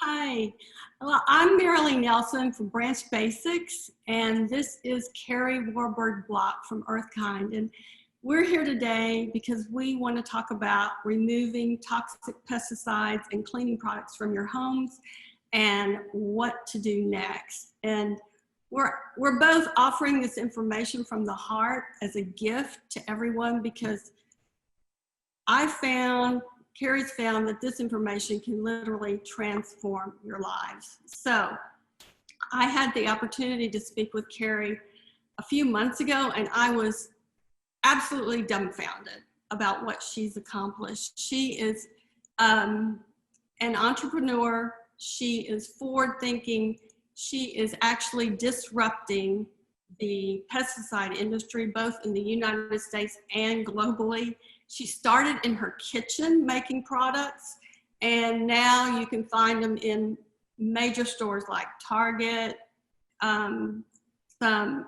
Hi, well, I'm Marilee Nelson from Branch Basics, and this is Kari Warberg Block from EarthKind. And we're here today because we want to talk about removing toxic pesticides and cleaning products from your homes and what to do next. And we're both offering this information from the heart as a gift to everyone because Kari's found that this information can literally transform your lives. So I had the opportunity to speak with Kari a few months ago, and I was absolutely dumbfounded about what she's accomplished. She is an entrepreneur. She is forward thinking. She is actually disrupting the pesticide industry, both in the United States and globally. She started in her kitchen making products, and now you can find them in major stores like Target, some, I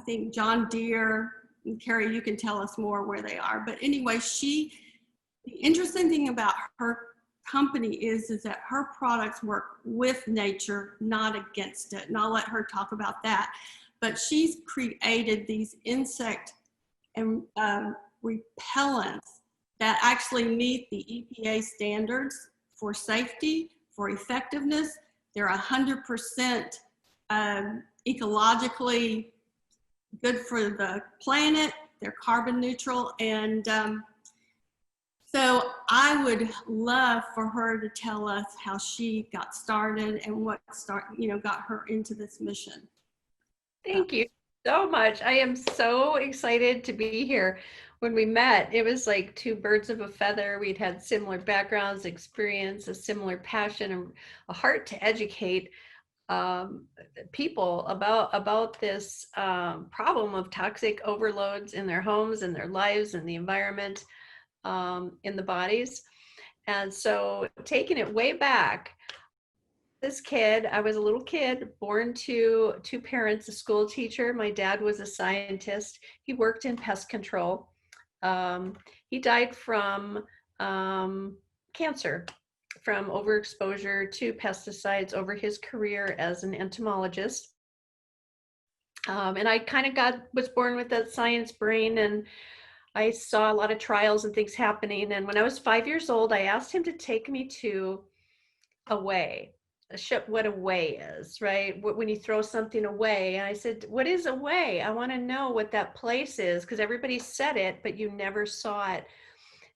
think John Deere, and Kari, you can tell us more where they are. But anyway, the interesting thing about her company is that her products work with nature, not against it. And I'll let her talk about that. But she's created these insect and repellents that actually meet the EPA standards for safety, for effectiveness. They're 100% ecologically good for the planet. They're carbon neutral. And so I would love for her to tell us how she got started and what got her into this mission. Thank you so much. I am so excited to be here. When we met, it was like two birds of a feather. We'd had similar backgrounds, experience, a similar passion, and a heart to educate people about this problem of toxic overloads in their homes and their lives and the environment, in the bodies. And so taking it way back, I was a little kid born to two parents, a school teacher. My dad was a scientist. He worked in pest control. He died from cancer, from overexposure to pesticides over his career as an entomologist. And I kind of was born with that science brain, and I saw a lot of trials and things happening. And when I was 5 years old, I asked him to take me to what a weigh is, right? When you throw something away. And I said, what is a weigh? I want to know what that place is, because everybody said it, but you never saw it.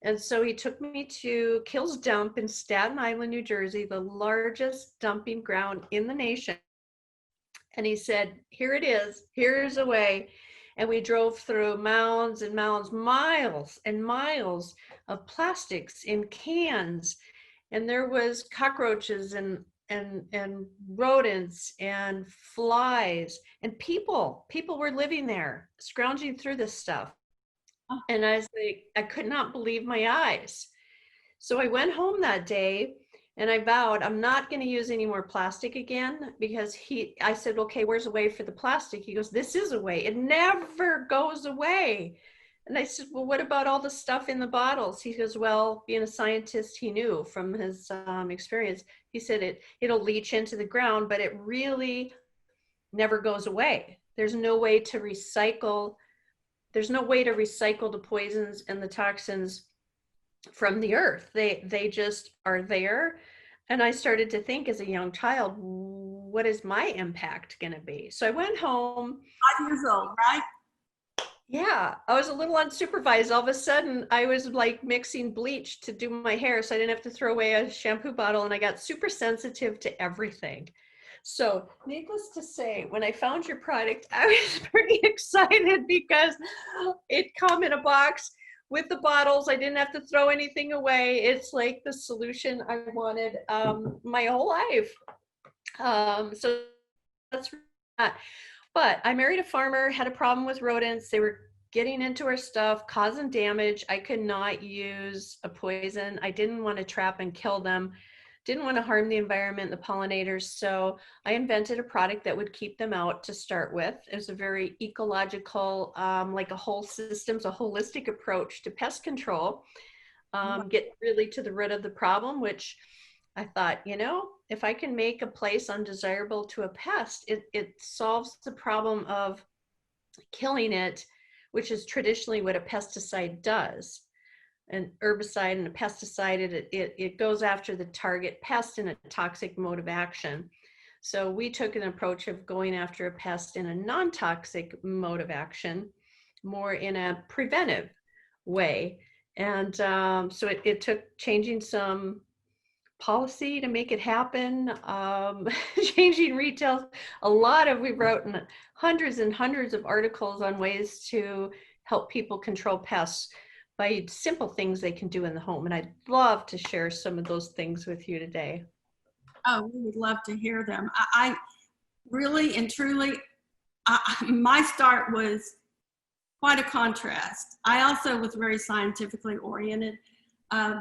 And so he took me to Kills Dump in Staten Island, New Jersey, the largest dumping ground in the nation. And he said, here it is, here's a weigh. And we drove through mounds and mounds, miles and miles of plastics in cans. And there was cockroaches and rodents and flies, and people were living there, scrounging through this stuff. And I was like, I could not believe my eyes. So I went home that day and I vowed I'm not going to use any more plastic again, because I said, okay, where's a way for the plastic? He goes, this is a way. It never goes away. And I said, well, what about all the stuff in the bottles? He goes, well, being a scientist, he knew from his experience. He said it'll leach into the ground, but it really never goes away. There's no way to recycle. There's no way to recycle the poisons and the toxins from the earth. They just are there. And I started to think as a young child, what is my impact going to be? So I went home. 5 years old, right? Yeah, I was a little unsupervised. All of a sudden, I was like mixing bleach to do my hair so I didn't have to throw away a shampoo bottle, and I got super sensitive to everything. So needless to say, when I found your product, I was pretty excited because it come in a box with the bottles. I didn't have to throw anything away. It's like the solution I wanted my whole life. So that's that. But I married a farmer, had a problem with rodents. They were getting into our stuff, causing damage. I could not use a poison. I didn't want to trap and kill them. Didn't want to harm the environment, the pollinators. So I invented a product that would keep them out to start with. It was a very ecological, like a whole systems, a holistic approach to pest control. Get really to the root of the problem, which I thought, if I can make a place undesirable to a pest, it solves the problem of killing it, which is traditionally what a pesticide does. An herbicide and a pesticide, it goes after the target pest in a toxic mode of action. So we took an approach of going after a pest in a non-toxic mode of action, more in a preventive way. And so it took changing some policy to make it happen, changing retail. We wrote hundreds and hundreds of articles on ways to help people control pests by simple things they can do in the home. And I'd love to share some of those things with you today. Oh, we would love to hear them. I really and truly, my start was quite a contrast. I also was very scientifically oriented,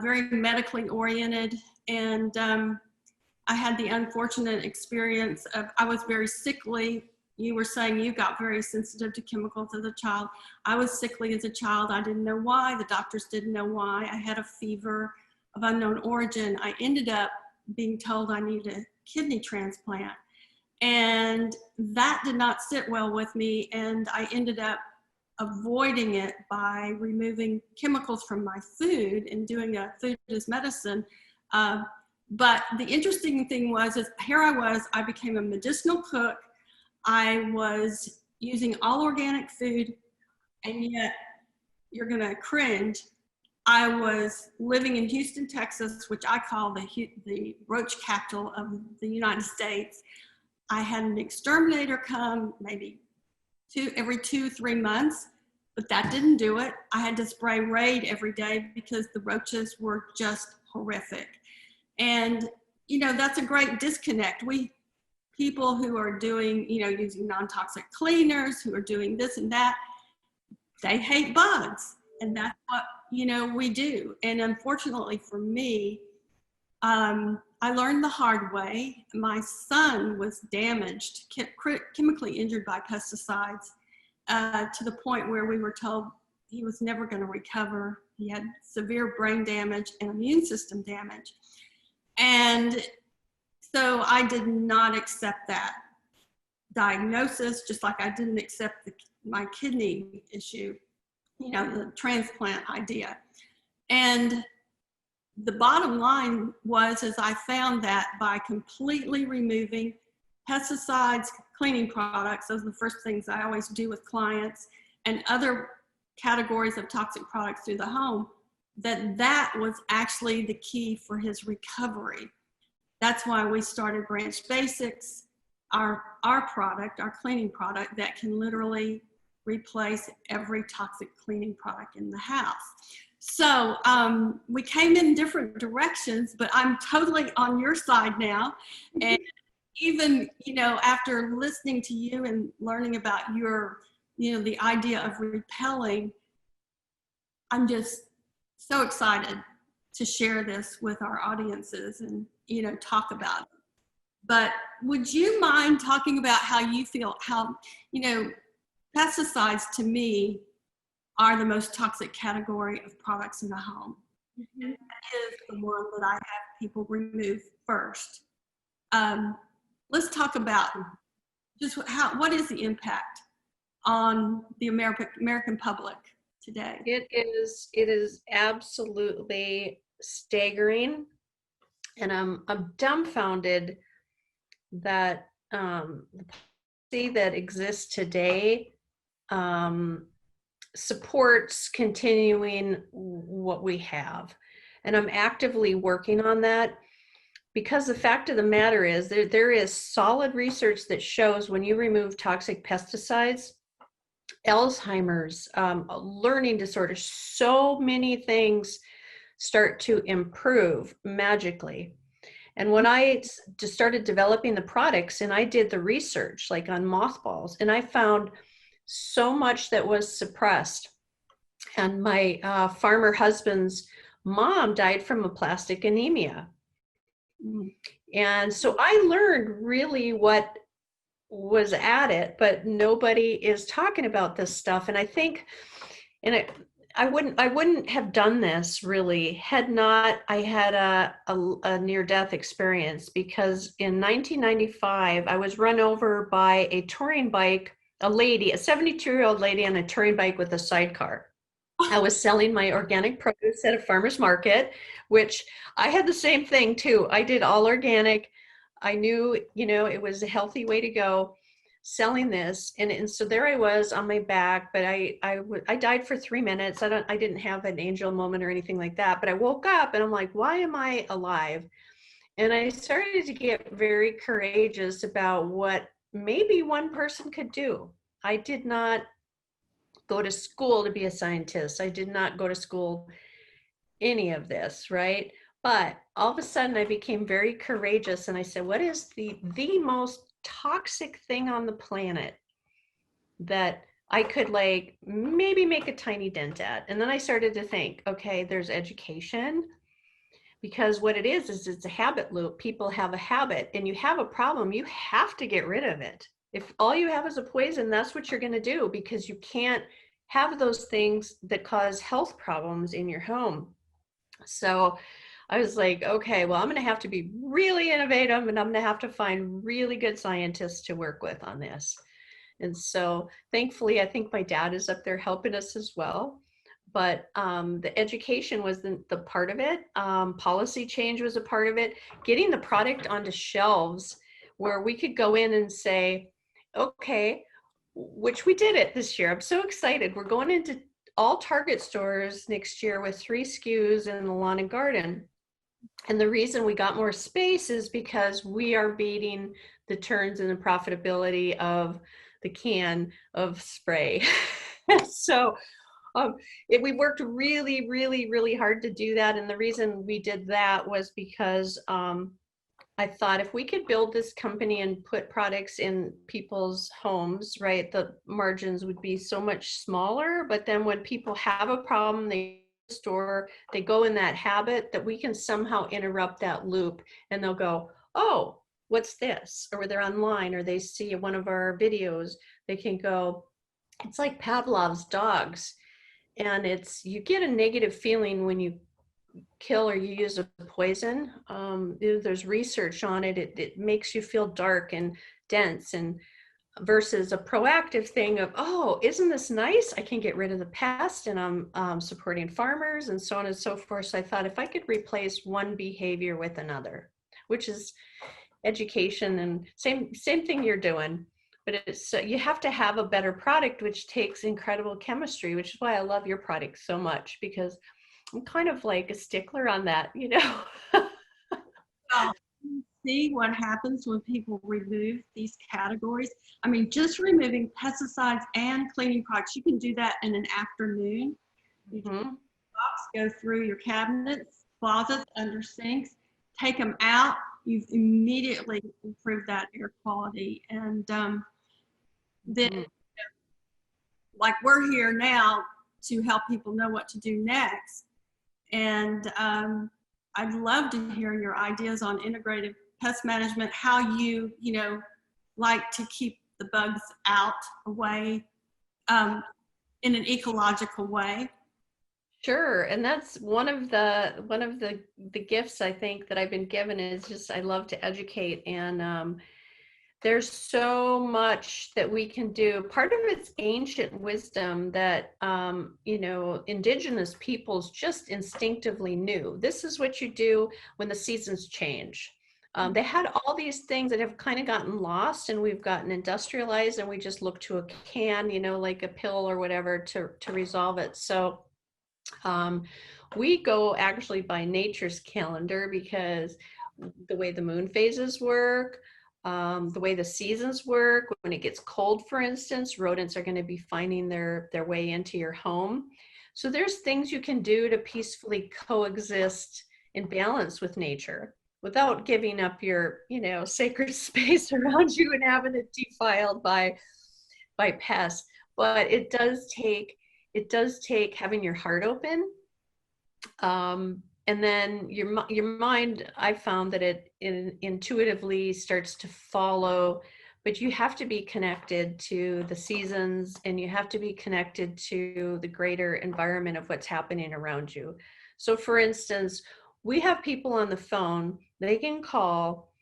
very medically oriented, and I had the unfortunate experience of, I was very sickly. You were saying you got very sensitive to chemicals as a child. I was sickly as a child. I didn't know why. The doctors didn't know why. I had a fever of unknown origin. I ended up being told I needed a kidney transplant. And that did not sit well with me. And I ended up avoiding it by removing chemicals from my food and doing a food as medicine. But the interesting thing was, is here I became a medicinal cook. I was using all organic food, and yet you're gonna cringe. I was living in Houston, Texas, which I call the roach capital of the United States. I had an exterminator come maybe every 2-3 months, but that didn't do it. I had to spray Raid every day because the roaches were just horrific. And, that's a great disconnect. People who are doing, using non-toxic cleaners, who are doing this and that, they hate bugs. And that's what, we do. And unfortunately for me, I learned the hard way. My son was damaged, chemically injured by pesticides, to the point where we were told he was never going to recover. He had severe brain damage and immune system damage. And so I did not accept that diagnosis, just like I didn't accept my kidney issue, the transplant idea. And the bottom line was, I found that by completely removing pesticides, cleaning products, those are the first things I always do with clients, and other categories of toxic products through the home, that was actually the key for his recovery. That's why we started Branch Basics, our product, our cleaning product that can literally replace every toxic cleaning product in the house. So we came in different directions, but I'm totally on your side now. And even, after listening to you and learning about your, the idea of repelling, I'm just so excited to share this with our audiences and, talk about it. But would you mind talking about how you feel, pesticides to me are the most toxic category of products in the home. Mm-hmm. That is the one that I have people remove first. Let's talk about just what is the impact on the American public today? It is absolutely staggering, and I'm dumbfounded that the policy that exists today supports continuing what we have. And I'm actively working on that, because the fact of the matter is there is solid research that shows when you remove toxic pesticides, Alzheimer's, learning disorders, so many things start to improve magically. And when I just started developing the products and I did the research, like on mothballs, and I found so much that was suppressed. And my farmer husband's mom died from aplastic anemia. And so I learned really what was at it, but nobody is talking about this stuff. And I think, I wouldn't have done this really had not I had a near-death experience, because in 1995 I was run over by a touring bike, a lady, a 72-year-old lady on a touring bike with a sidecar. I was selling my organic produce at a farmer's market, which I had the same thing too. I did all organic. I knew, it was a healthy way to go, selling this. And so there I was on my back, but I died for 3 minutes. I didn't have an angel moment or anything like that, but I woke up and I'm like, why am I alive? And I started to get very courageous about what maybe one person could do. I did not go to school to be a scientist. I did not go to school any of this, right? But all of a sudden I became very courageous and I said, what is the most toxic thing on the planet that I could like maybe make a tiny dent at? And then I started to think, okay, there's education, because what it is it's a habit loop. People have a habit, and you have a problem, you have to get rid of it. If all you have is a poison, that's what you're going to do, because you can't have those things that cause health problems in your home. So I was like, okay, well, I'm going to have to be really innovative, and I'm going to have to find really good scientists to work with on this. And so thankfully, I think my dad is up there helping us as well. But the education was the part of it. Policy change was a part of it. Getting the product onto shelves where we could go in and say, okay, which we did it this year. I'm so excited. We're going into all Target stores next year with 3 SKUs in the lawn and garden. And the reason we got more space is because we are beating the turns and the profitability of the can of spray. So we worked really, really, really hard to do that. And the reason we did that was because I thought if we could build this company and put products in people's homes, right, the margins would be so much smaller. But then when people have a problem, they store, they go in that habit, that we can somehow interrupt that loop, and they'll go, oh, what's this? Or they're online, or they see one of our videos, they can go, it's like Pavlov's dogs. And you get a negative feeling when you kill or you use a poison. There's research on it. It makes you feel dark and dense, and versus a proactive thing of, oh, isn't this nice? I can get rid of the pest, and I'm supporting farmers, and so on and so forth. So I thought if I could replace one behavior with another, which is education, and same thing you're doing. But it's you have to have a better product, which takes incredible chemistry, which is why I love your product so much, because I'm kind of like a stickler on that, Well, see what happens when people remove these categories. I mean, just removing pesticides and cleaning products, you can do that in an afternoon. You Mm-hmm. go through your cabinets, closets, under sinks, take them out. You've immediately improved that air quality. And then, Mm-hmm. like, we're here now to help people know what to do next. And I'd love to hear your ideas on integrative pest management, how you like to keep the bugs out, away, in an ecological way. Sure. And that's one of the gifts I think that I've been given, is just I love to educate. And there's so much that we can do. Part of it's ancient wisdom that indigenous peoples just instinctively knew. This is what you do when the seasons change. They had all these things that have kind of gotten lost, and we've gotten industrialized, and we just look to a can, like a pill or whatever to resolve it. So we go actually by nature's calendar, because the way the moon phases work, the way the seasons work, when it gets cold, for instance, rodents are going to be finding their way into your home. So there's things you can do to peacefully coexist in balance with nature without giving up your, sacred space around you and having it defiled by pests. But it does take having your heart open. And then your mind, I found that it intuitively starts to follow but you have to be connected to the seasons, and you have to be connected to the greater environment of what's happening around you. So for instance, we have people on the phone, they can call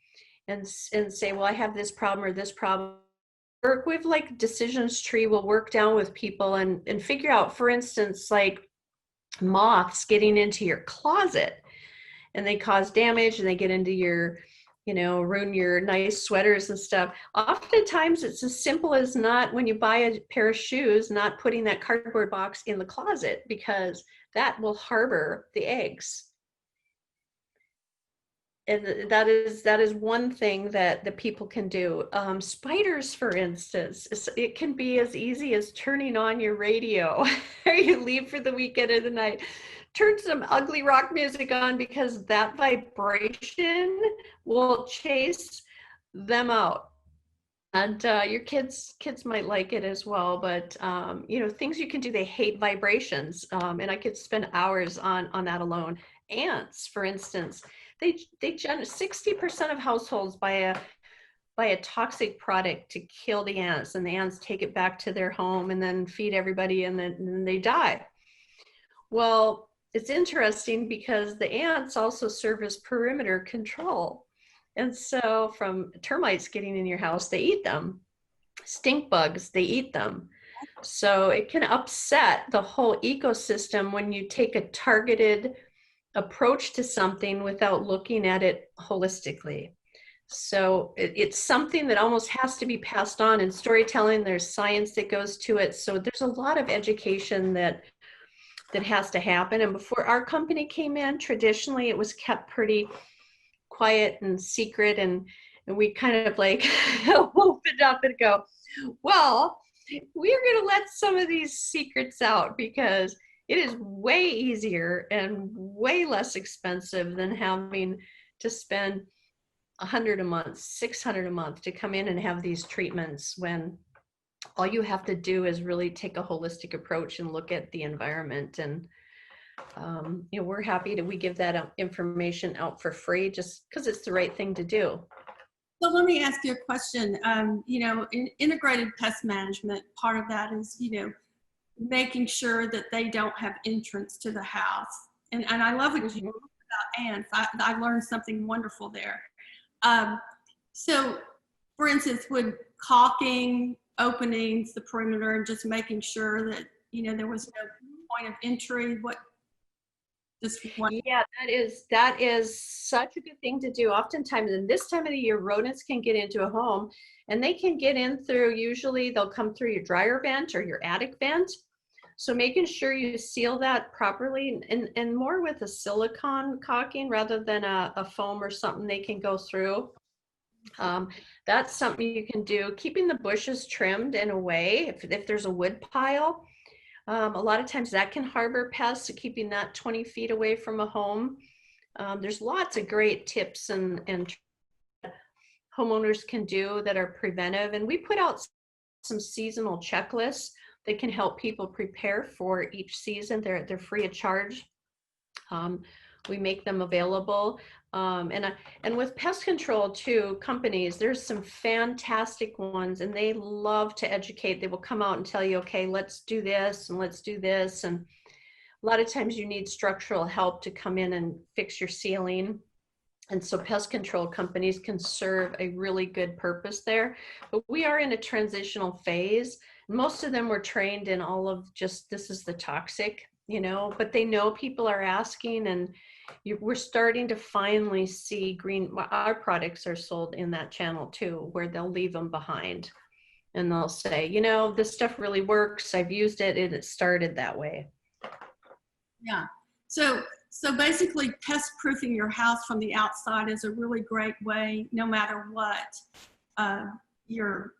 and say, well, I have this problem or this problem. Work with like decisions tree, will work down with people and figure out, for instance, like moths getting into your closet, and they cause damage, and they get into your, ruin your nice sweaters and stuff. Oftentimes it's as simple as, not when you buy a pair of shoes, not putting that cardboard box in the closet, because that will harbor the eggs. And that is one thing that the people can do. Spiders, for instance, it can be as easy as turning on your radio or you leave for the weekend or the night. Turn some ugly rock music on, because that vibration will chase them out. And your kids might like it as well. But things you can do. They hate vibrations, and I could spend hours on that alone. Ants, for instance, they 60% of households buy a toxic product to kill the ants, and the ants take it back to their home and then feed everybody, and then they die. Well, it's interesting because the ants also serve as perimeter control. And so from termites getting in your house, they eat them. Stink bugs, they eat them. So it can upset the whole ecosystem when you take a targeted approach to something without looking at it holistically. So it's something that almost has to be passed on in storytelling. There's science that goes to it. So there's a lot of education that has to happen. And before our company came in, traditionally it was kept pretty quiet and secret, and we kind of like opened up and go, well, we're going to let some of these secrets out, because it is way easier and way less expensive than having to spend $100 a month, $600 a month to come in and have these treatments, when all you have to do is really take a holistic approach and look at the environment. And we're happy that we give that information out for free, just because it's the right thing to do. So let me ask you a question. In integrated pest management, part of that is, making sure that they don't have entrance to the house. And I love what you about ants. I learned something wonderful there. So for instance, would caulking openings the perimeter and just making sure that, there was no point of entry, Yeah, that is such a good thing to do. Oftentimes in this time of the year, rodents can get into a home, and they can get in through, usually they'll come through your dryer vent or your attic vent. So making sure you seal that properly, and more with a silicone caulking rather than a foam or something they can go through. That's something you can do. Keeping the bushes trimmed in a way, if there's a wood pile, a lot of times that can harbor pests, so keeping that 20 feet away from a home. There's lots of great tips and homeowners can do that are preventive. And we put out some seasonal checklists that can help people prepare for each season. They're free of charge. We make them available. And with pest control too, companies, there's some fantastic ones, and they love to educate. They will come out and tell you, okay, let's do this and let's do this. And a lot of times you need structural help to come in and fix your ceiling. And so pest control companies can serve a really good purpose there. But we are in a transitional phase. Most of them were trained in all of just, this is the toxic, but they know people are asking, and we're starting to finally see our products are sold in that channel too, where they'll leave them behind and they'll say, this stuff really works. I've used it and it started that way. Yeah. So basically pest proofing your house from the outside is a really great way, no matter what you're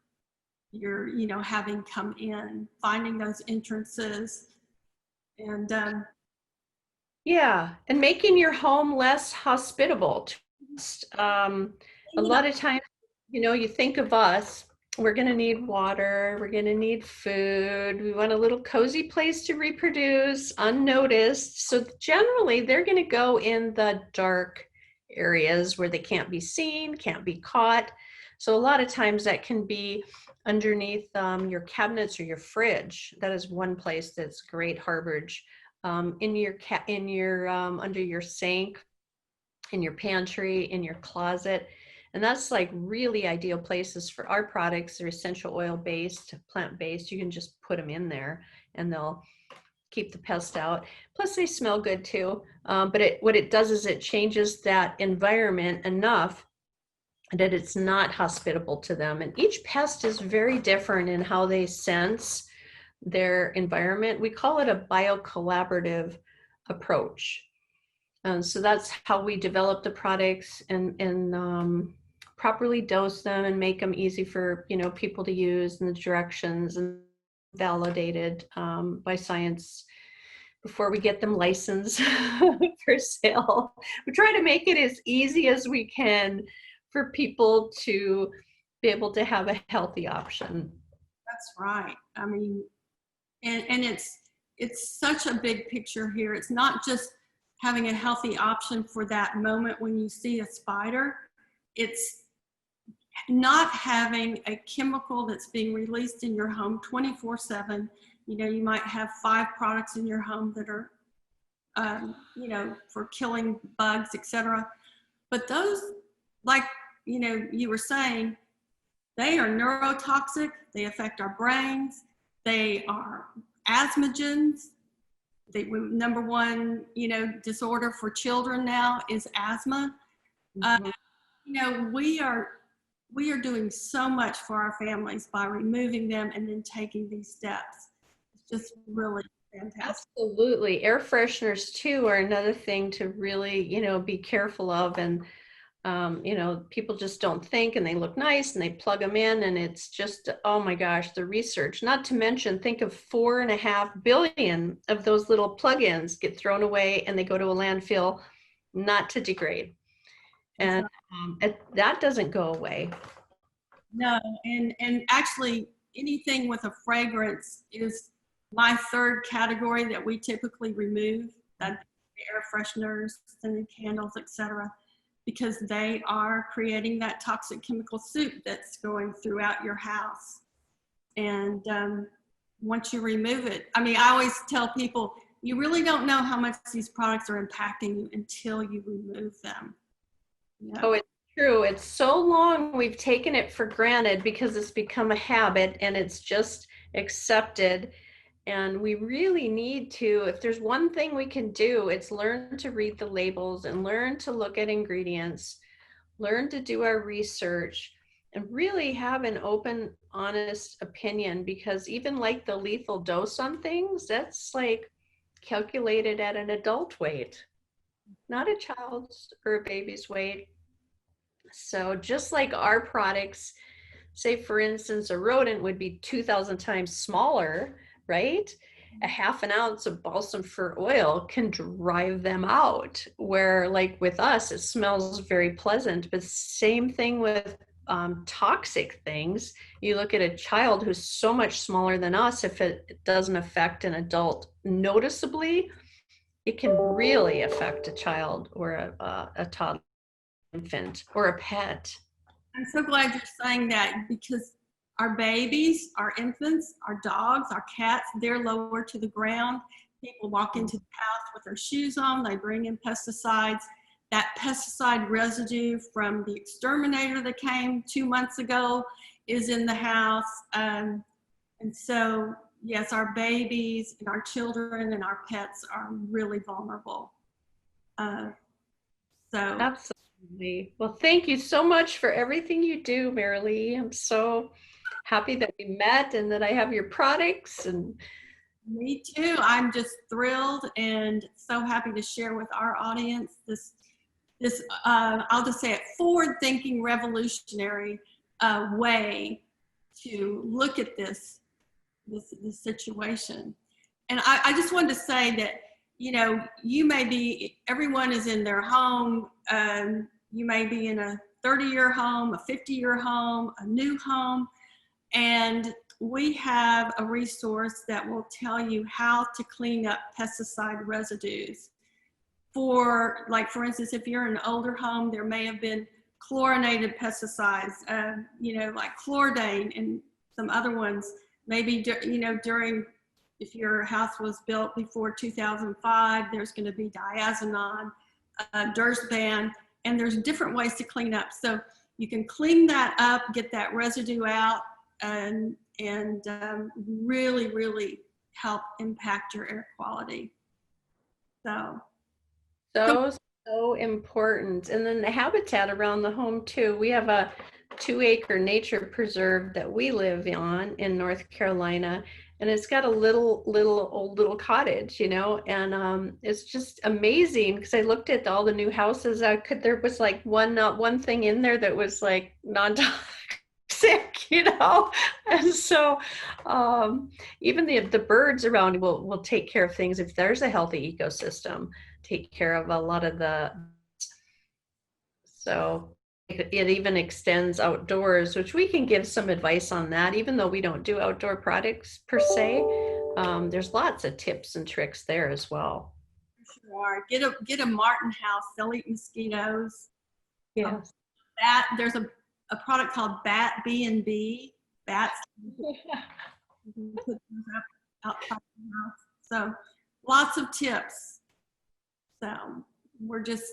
having come in, finding those entrances. And yeah, and making your home less hospitable. A lot of times, you think of us, we're going to need water, we're going to need food, we want a little cozy place to reproduce unnoticed. So generally they're going to go in the dark areas where they can't be seen, can't be caught. So a lot of times that can be underneath your cabinets or your fridge. That is one place that's great harborage. In your under your sink, in your pantry, in your closet. And that's like really ideal places for our products. They're essential oil based, plant based. You can just put them in there and they'll keep the pest out. Plus they smell good too. But what it does is it changes that environment enough that it's not hospitable to them. And each pest is very different in how they sense their environment. We call it a biocollaborative approach. So that's how we develop the products and properly dose them and make them easy for people to use, and the directions and validated by science before we get them licensed for sale. We try to make it as easy as we can for people to be able to have a healthy option. That's right. I mean, and it's such a big picture here. It's not just having a healthy option for that moment when you see a spider. It's not having a chemical that's being released in your home 24/7. You might have 5 products in your home that are, for killing bugs, etc. But those, like, you were saying, they are neurotoxic. They affect our brains. They are asthmagens. The number one, disorder for children now is asthma. We are doing so much for our families by removing them and then taking these steps. It's just really fantastic. Absolutely. Air fresheners too are another thing to really, be careful of. And, people just don't think, and they look nice and they plug them in, and it's just, oh my gosh, the research, not to mention, think of 4.5 billion of those little plug-ins get thrown away and they go to a landfill not to degrade. And that doesn't go away. No, and actually anything with a fragrance is my third category that we typically remove, that air fresheners, scented candles, etc., because they are creating that toxic chemical soup that's going throughout your house. And once you remove it, I always tell people, you really don't know how much these products are impacting you until you remove them. Oh, it's true. It's so long we've taken it for granted because it's become a habit and it's just accepted. And we really need to, if there's one thing we can do, it's learn to read the labels and learn to look at ingredients, learn to do our research, and really have an open, honest opinion, because even like the lethal dose on things, that's like calculated at an adult weight, not a child's or a baby's weight. So just like our products, say for instance, a rodent would be 2,000 times smaller, right? A half an ounce of balsam fir oil can drive them out, where like with us, it smells very pleasant. But same thing with toxic things. You look at a child who's so much smaller than us, if it doesn't affect an adult noticeably, it can really affect a child or a toddler, infant, or a pet. I'm so glad you're saying that, because our babies, our infants, our dogs, our cats, they're lower to the ground. People walk into the house with their shoes on, they bring in pesticides. That pesticide residue from the exterminator that came 2 months ago is in the house. And so, yes, our babies and our children and our pets are really vulnerable. Absolutely. Well, thank you so much for everything you do, Marilee. I'm so happy that we met and that I have your products. And me too. I'm just thrilled and so happy to share with our audience this I'll just say it, forward-thinking, revolutionary way to look at this situation. And I just wanted to say that, you may be, everyone is in their home. You may be in a 30-year home, a 50-year home, a new home. And we have a resource that will tell you how to clean up pesticide residues. For instance, if you're in an older home, there may have been chlorinated pesticides, you know, like chlordane and some other ones. Maybe, you know, during, if your house was built before 2005, there's going to be diazinon, Dursban, and there's different ways to clean up. So you can clean that up, get that residue out, and really, really help impact your air quality. So So important. And then the habitat around the home too. We have a 2-acre nature preserve that we live on in North Carolina, and it's got a little cottage, you know, and it's just amazing because I looked at all the new houses. There was like not one thing in there that was like non-toxic, you know, and so even the birds around will take care of things if there's a healthy ecosystem. Take care of a lot of so it even extends outdoors, which we can give some advice on that, even though we don't do outdoor products per se. There's lots of tips and tricks there as well. Sure. Get a martin house. They'll eat mosquitoes. Yeah. There's a product called Bat B&B. Bats. You can put those up outside the house. So lots of tips. So we're just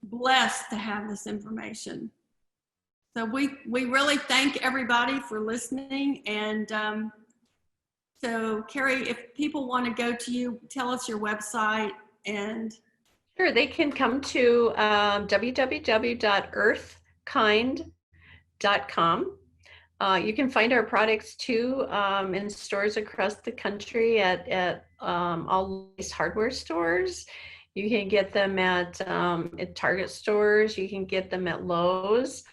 blessed to have this information. So we really thank everybody for listening. And so Kari, if people want to go to you, tell us your website. And sure, they can come to www.earthkind.com. You can find our products too in stores across the country at all these hardware stores. You can get them at Target stores. You can get them at Lowe's,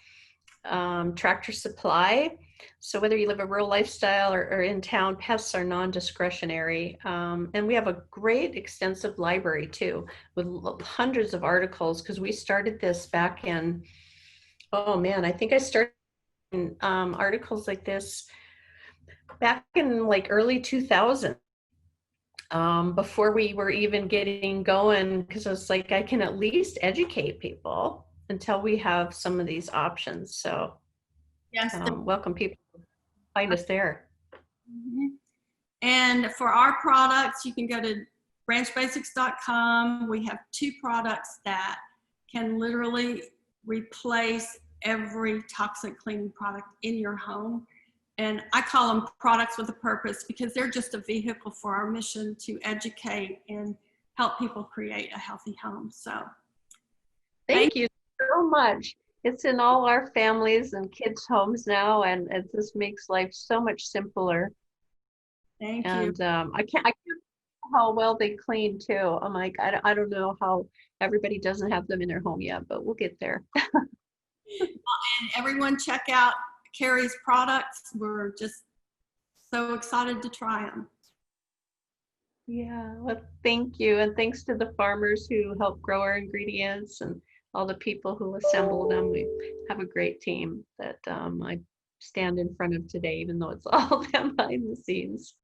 Tractor Supply. So whether you live a rural lifestyle or in town, pests are non-discretionary. And we have a great extensive library too, with hundreds of articles, because we started this back in, oh man, I think I started articles like this back in like early 2000, before we were even getting going, because I was like, I can at least educate people until we have some of these options. So yes, welcome people to find us there. Mm-hmm. And for our products, you can go to branchbasics.com. We have 2 products that can literally replace every toxic cleaning product in your home. And I call them products with a purpose, because they're just a vehicle for our mission to educate and help people create a healthy home. So thank you so much. It's in all our families and kids' homes now, and it just makes life so much simpler. Thank you. And I can't know how well they clean too. I'm like, I don't know how everybody doesn't have them in their home yet, but we'll get there. And everyone check out Kari's products. We're just so excited to try them. Yeah, well, thank you. And thanks to the farmers who help grow our ingredients and all the people who assemble them. We have a great team that I stand in front of today, even though it's all them behind the scenes.